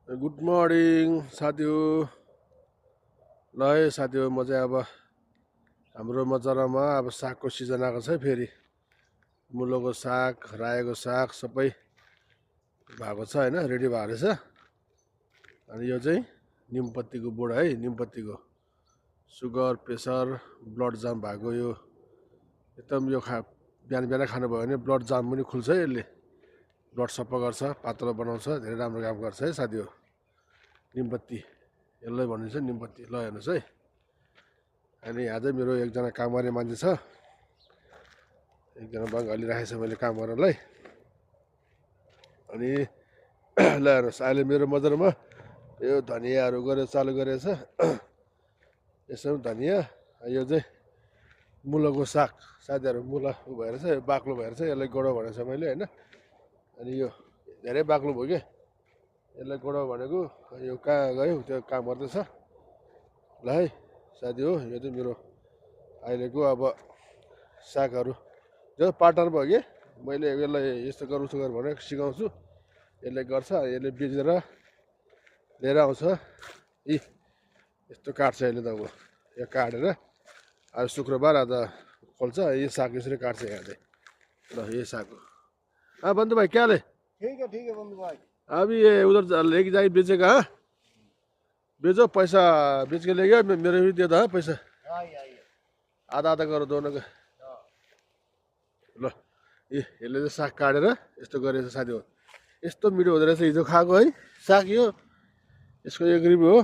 Good morning साथीहरु। ल है साथीहरु, म चाहिँ अब हाम्रो मजरामा अब सागको सिजन आएको छ है। फेरि मुलोको साग, रायोको साग सबै भएको छ हैन, रेडी भएको रहेछ। अनि यो चाहिँ निमपत्तीको बोट है, निमपत्तीको सुगर, प्रेसर, ब्लड जाम भएको यो एकदम यो बिहान बिहान खानुभयो भने ब्लड जाम पनि खुल्छ है। यसले ब्लड सफा गर्छ, पातलो बनाउँछ, धेरै राम्रो काम गर्छ है साथीहरु। निमपत्ती यसलाई भनिन्छ निमपत्ती। ल हेर्नुहोस् है। अनि यहाँ चाहिँ मेरो एकजना काम गर्ने मान्छे छ, एकजना बङ्गाली राखेको छ मैले काम गर्नलाई। अनि ल हेर्नुहोस्, अहिले मेरो मजरमा यो धनियाँहरू गरेर चालु गरेको छ। यसो धनियाँ, यो चाहिँ मुलाको साग साथीहरू, मुला भएर छ, बाक्लो भएर छ, यसलाई गोडो भनेको छ मैले होइन। अनि यो धेरै बाक्लो भयो कि यसलाई गोडो भनेको। यो कहाँ गयो, त्यो काम गर्दैछ। ल है साथी हो, यो चाहिँ मेरो अहिलेको अब सागहरू जो पार्टनर भयो कि मैले यसलाई यस्तो गर उस्तो गर भनेर सिकाउँछु। यसले गर्छ, यसले बेचेर लिएर आउँछ। यी यस्तो काट्छ यसले त। अब यो काटेर आज शुक्रबार आज खोल्छ। ये साग यसरी काट्छ यहाँ चाहिँ। ल ये साग हो। हाँ बंधु भाई, क्या ले? ठीक है बंधु भाई। अभी ये उधर लेके जाके बेचेगा। हाँ बेचो, पैसा बेच के ले गया, मेरे भी दे दो हाँ पैसा। आइए आधा आधा करो दोनों का। ल यसले चाहिँ साग काटेर यस्तो गरेछ साथी हो। यस्तो मिठो हुँदो रहेछ हिजो खाएको है साग यो। यसको एक रिभ्यू हो।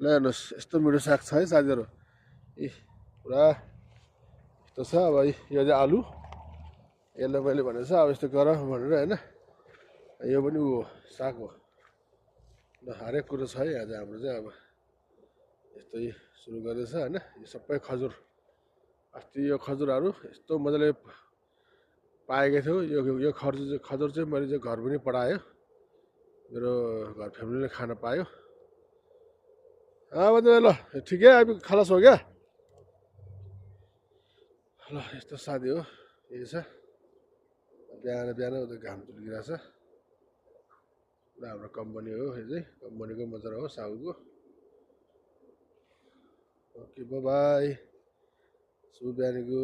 ल हेर्नुहोस्, यस्तो मिठो साग छ है साथीहरू। पुरा यस्तो छ। अब यो चाहिँ आलु, यसलाई मैले भनेको छ अब यस्तो गर भनेर होइन। यो पनि ऊ साग हो। ल हरेक कुरो छ है यहाँ चाहिँ हाम्रो चाहिँ। अब यस्तै सुरु गर्दैछ होइन। यो सबै खजुर, अस्ति यो खजुरहरू यस्तो मजाले पाएकै थियो। यो खजुर चाहिँ मैले चाहिँ घर पनि पठायो, मेरो घर फ्यामिलीले खान पायो। भन्दा ल ठिकै, अब खलास हो क्या। ल यस्तो साथी हो, यही छ। बिहान बिहान उता घाम चुल्किरहेछ। ल हाम्रो कम्पनी हो यो चाहिँ, कम्पनीको मजरा हो सागुको। ओके बाई, शुभ बिहानीको।